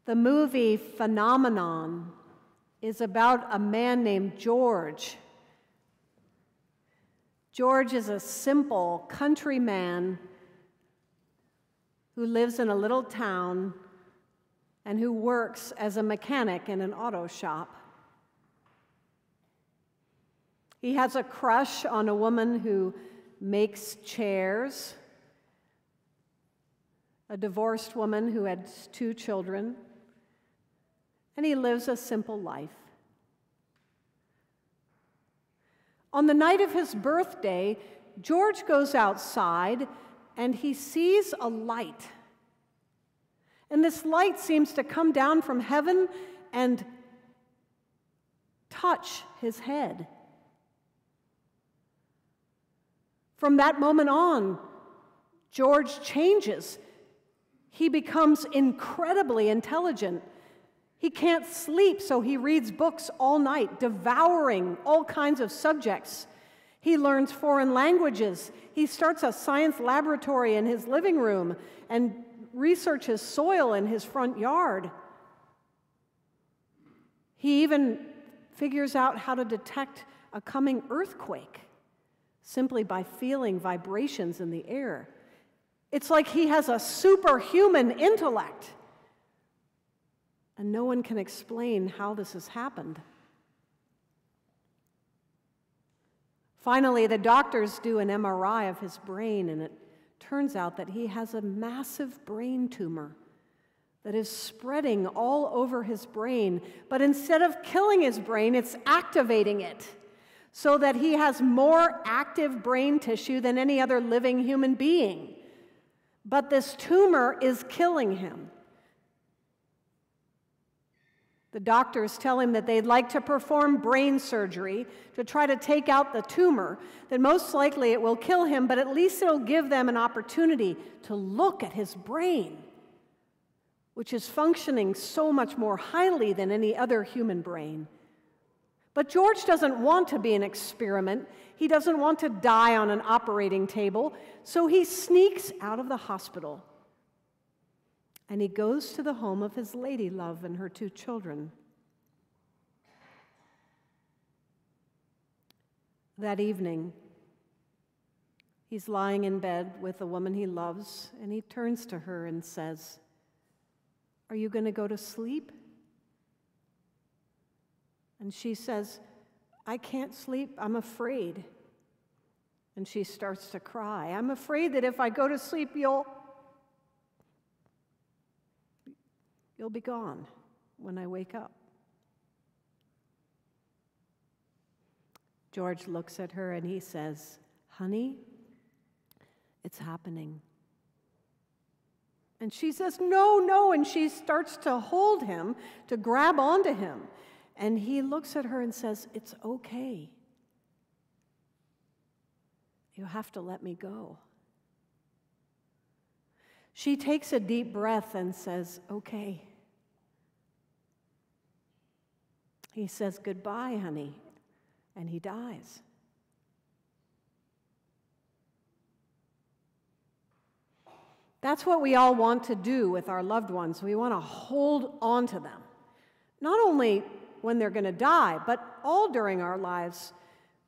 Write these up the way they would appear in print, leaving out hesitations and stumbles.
The movie Phenomenon is about a man named George. George is a simple country man who lives in a little town and who works as a mechanic in an auto shop. He has a crush on a woman who makes chairs, a divorced woman who had 2 children, and he lives a simple life. On the night of his birthday, George goes outside and he sees a light. And this light seems to come down from heaven and touch his head. From that moment on, George changes. He becomes incredibly intelligent. He can't sleep, so he reads books all night, devouring all kinds of subjects. He learns foreign languages. He starts a science laboratory in his living room and researches soil in his front yard. He even figures out how to detect a coming earthquake simply by feeling vibrations in the air. It's like he has a superhuman intellect. And no one can explain how this has happened. Finally, the doctors do an MRI of his brain, and it turns out that he has a massive brain tumor that is spreading all over his brain. But instead of killing his brain, it's activating it so that he has more active brain tissue than any other living human being. But this tumor is killing him. The doctors tell him that they'd like to perform brain surgery to try to take out the tumor, that most likely it will kill him, but at least it'll give them an opportunity to look at his brain, which is functioning so much more highly than any other human brain. But George doesn't want to be an experiment. He doesn't want to die on an operating table, so he sneaks out of the hospital. And he goes to the home of his lady love and her 2 children. That evening, he's lying in bed with the woman he loves, and he turns to her and says, "Are you going to go to sleep?" And she says, "I can't sleep, I'm afraid." And she starts to cry. "I'm afraid that if I go to sleep, you'll be gone when I wake up." George looks at her and he says, "Honey, it's happening." And she says, "No, no," and she starts to hold him, to grab onto him. And he looks at her and says, "It's okay. You have to let me go." She takes a deep breath and says, "Okay." He says, "Goodbye, honey," and he dies. That's what we all want to do with our loved ones. We want to hold on to them, not only when they're going to die, but all during our lives.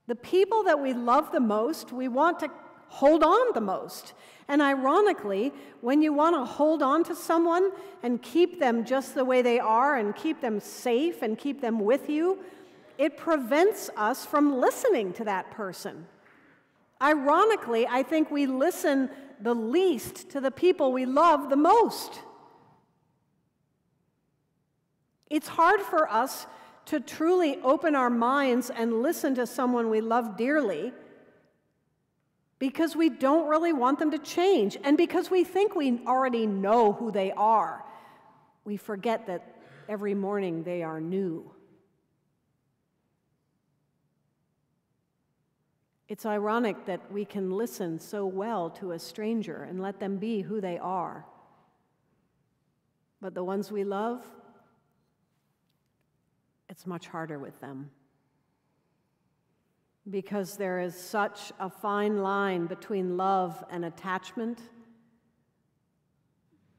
The people that we love the most, we want to hold on the most. And ironically, when you want to hold on to someone and keep them just the way they are and keep them safe and keep them with you, it prevents us from listening to that person. Ironically, I think we listen the least to the people we love the most. It's hard for us to truly open our minds and listen to someone we love dearly because we don't really want them to change, and because we think we already know who they are. We forget that every morning they are new. It's ironic that we can listen so well to a stranger and let them be who they are. But the ones we love, it's much harder with them. Because there is such a fine line between love and attachment.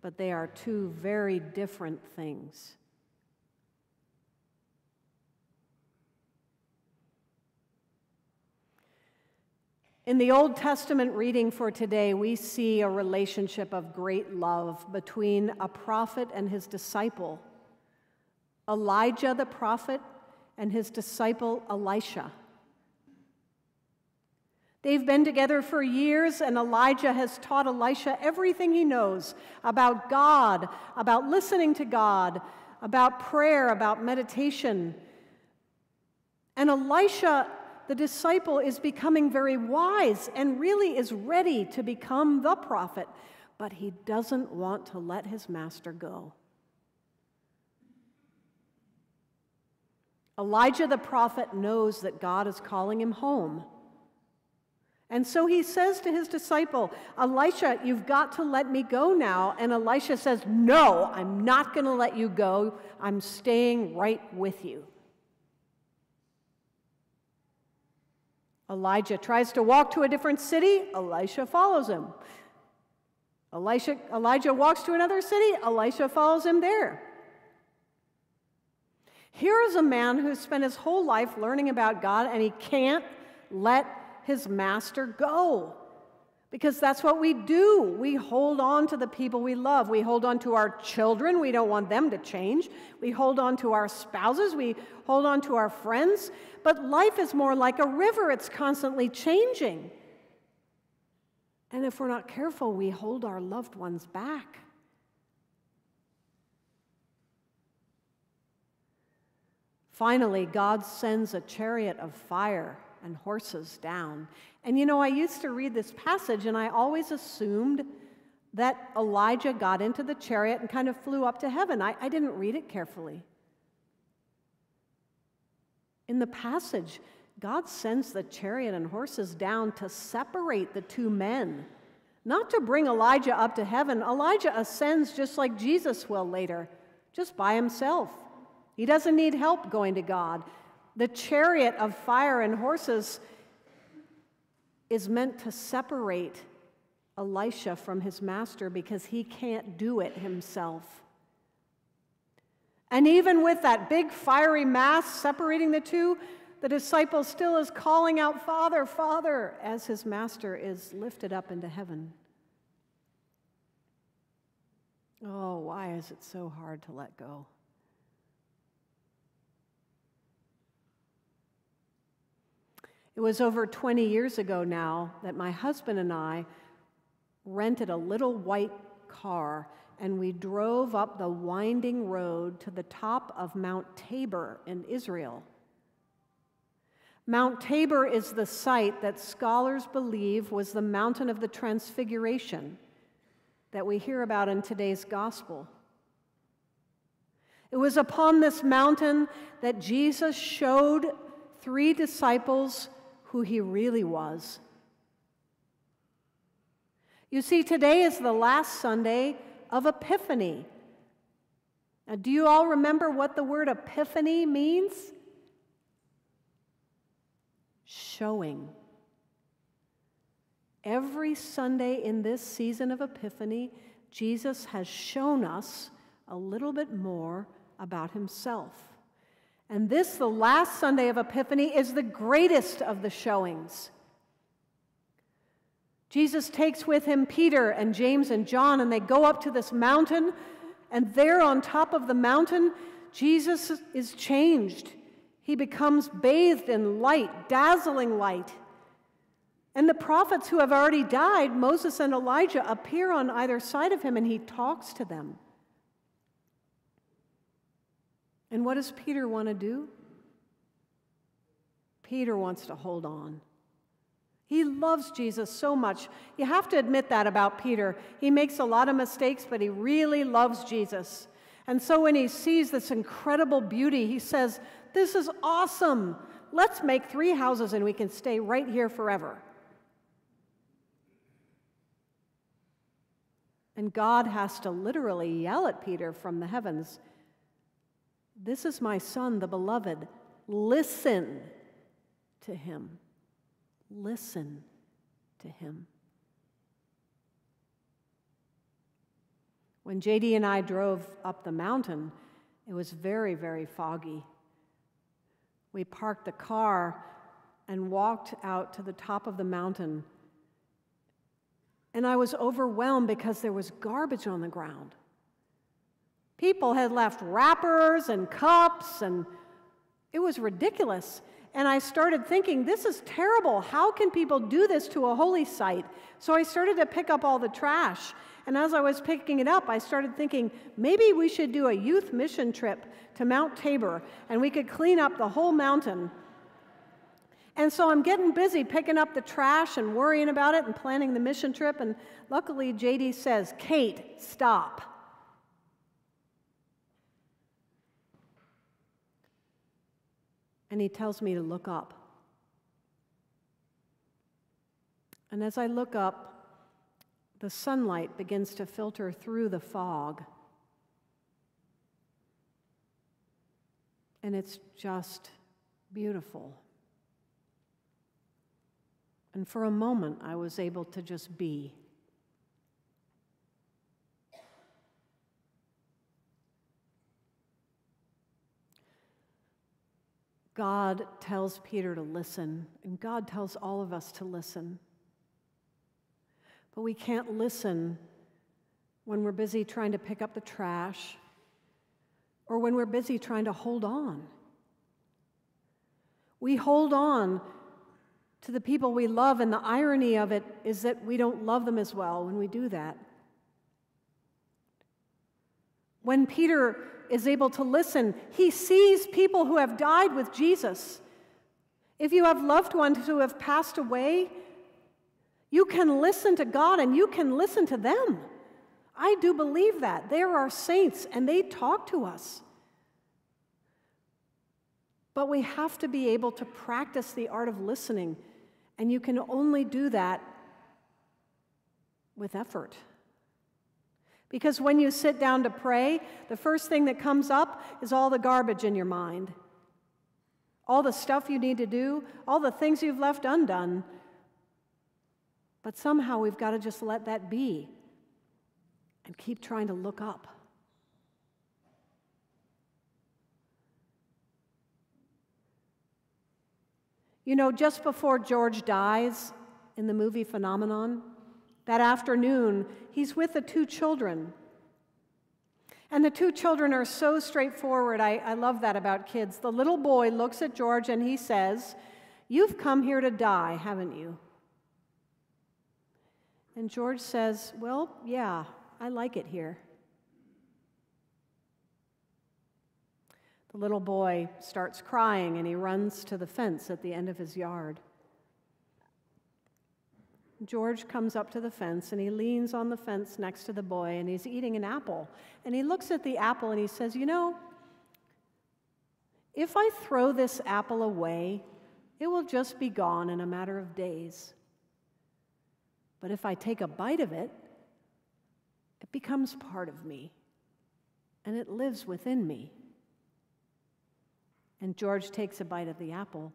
but they are two very different things. In the Old Testament reading for today, we see a relationship of great love between a prophet and his disciple, Elijah the prophet and his disciple Elisha. They've been together for years, and Elijah has taught Elisha everything he knows about God, about listening to God, about prayer, about meditation. And Elisha, the disciple, is becoming very wise and really is ready to become the prophet, but he doesn't want to let his master go. Elijah the prophet knows that God is calling him home. And so he says to his disciple, Elisha, you've got to let me go now. And Elisha says, no, I'm not going to let you go. I'm staying right with you. Elijah tries to walk to a different city. Elisha follows him. Elijah walks to another city. Elisha follows him there. Here is a man who spent his whole life learning about God, and he can't let his master go. Because that's what we do. We hold on to the people we love. We hold on to our children. We don't want them to change. We hold on to our spouses. We hold on to our friends. But life is more like a river. It's constantly changing. And if we're not careful, we hold our loved ones back. Finally, God sends a chariot of fire and horses down. And you know, I used to read this passage, and I always assumed that Elijah got into the chariot and kind of flew up to heaven. I didn't read it carefully. In the passage, God sends the chariot and horses down to separate the two men, not to bring Elijah up to heaven. Elijah ascends just like Jesus will later, just by himself. He doesn't need help going to God. The chariot of fire and horses is meant to separate Elisha from his master because he can't do it himself. And even with that big fiery mass separating the two, the disciple still is calling out, Father, Father, as his master is lifted up into heaven. Oh, why is it so hard to let go? It was over 20 years ago now that my husband and I rented a little white car, and we drove up the winding road to the top of Mount Tabor in Israel. Mount Tabor is the site that scholars believe was the mountain of the Transfiguration that we hear about in today's gospel. It was upon this mountain that Jesus showed 3 disciples who he really was. You see, today is the last Sunday of Epiphany. Now, do you all remember what the word epiphany means? Showing. Every Sunday in this season of Epiphany, Jesus has shown us a little bit more about himself. And this, the last Sunday of Epiphany, is the greatest of the showings. Jesus takes with him Peter and James and John, and they go up to this mountain, and there on top of the mountain, Jesus is changed. He becomes bathed in light, dazzling light. And the prophets who have already died, Moses and Elijah, appear on either side of him, and he talks to them. And what does Peter want to do? Peter wants to hold on. He loves Jesus so much. You have to admit that about Peter. He makes a lot of mistakes, but he really loves Jesus. And so when he sees this incredible beauty, he says, "This is awesome. Let's make 3 houses and we can stay right here forever." And God has to literally yell at Peter from the heavens, "This is my son, the beloved. Listen to him." Listen to him. When JD and I drove up the mountain, it was very, very foggy. We parked the car and walked out to the top of the mountain. And I was overwhelmed because there was garbage on the ground. People had left wrappers and cups, and it was ridiculous. And I started thinking, this is terrible. How can people do this to a holy site? So I started to pick up all the trash. And as I was picking it up, I started thinking, maybe we should do a youth mission trip to Mount Tabor, and we could clean up the whole mountain. And so I'm getting busy picking up the trash and worrying about it and planning the mission trip. And luckily, JD says, Kate, stop. And he tells me to look up. And as I look up, the sunlight begins to filter through the fog. And it's just beautiful. And for a moment, I was able to just be. God tells Peter to listen, and God tells all of us to listen. But we can't listen when we're busy trying to pick up the trash or when we're busy trying to hold on. We hold on to the people we love, and the irony of it is that we don't love them as well when we do that. When Peter is able to listen, he sees people who have died with Jesus. If you have loved ones who have passed away, you can listen to God and you can listen to them. I do believe that. They are our saints and they talk to us. But we have to be able to practice the art of listening, and you can only do that with effort. Because when you sit down to pray, the first thing that comes up is all the garbage in your mind. All the stuff you need to do, all the things you've left undone. But somehow we've got to just let that be and keep trying to look up. You know, just before George dies in the movie Phenomenon, that afternoon, he's with the two children. And the two children are so straightforward. I love that about kids. The little boy looks at George and he says, "You've come here to die, haven't you?" And George says, "Well, yeah, I like it here." The little boy starts crying and he runs to the fence at the end of his yard. George comes up to the fence and he leans on the fence next to the boy and he's eating an apple. And he looks at the apple and he says, "You know, if I throw this apple away, it will just be gone in a matter of days. But if I take a bite of it, it becomes part of me and it lives within me." And George takes a bite of the apple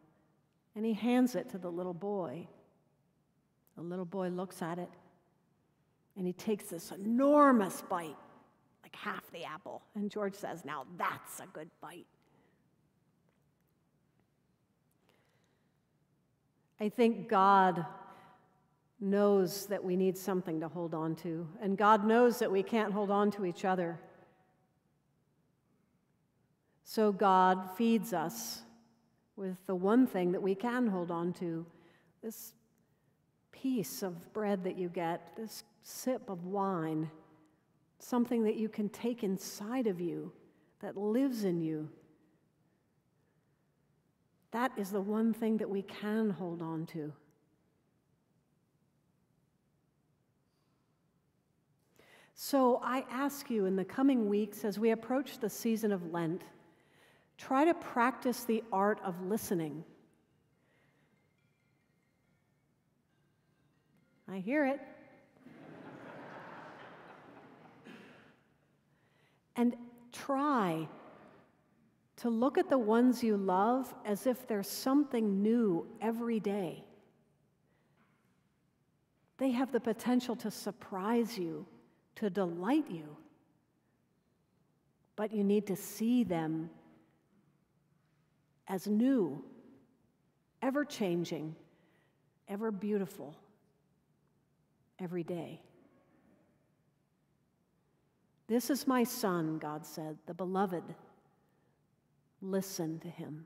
and he hands it to the little boy. The little boy looks at it, and he takes this enormous bite, like half the apple. And George says, "Now that's a good bite." I think God knows that we need something to hold on to, and God knows that we can't hold on to each other. So God feeds us with the one thing that we can hold on to, this piece of bread that you get, this sip of wine, something that you can take inside of you, that lives in you. That is the one thing that we can hold on to. So I ask you in the coming weeks, as we approach the season of Lent, try to practice the art of listening. I hear it. And try to look at the ones you love as if there's something new every day. They have the potential to surprise you, to delight you. but you need to see them as new, ever-changing, ever beautiful, every day. This is my Son, God said, the beloved. Listen to him.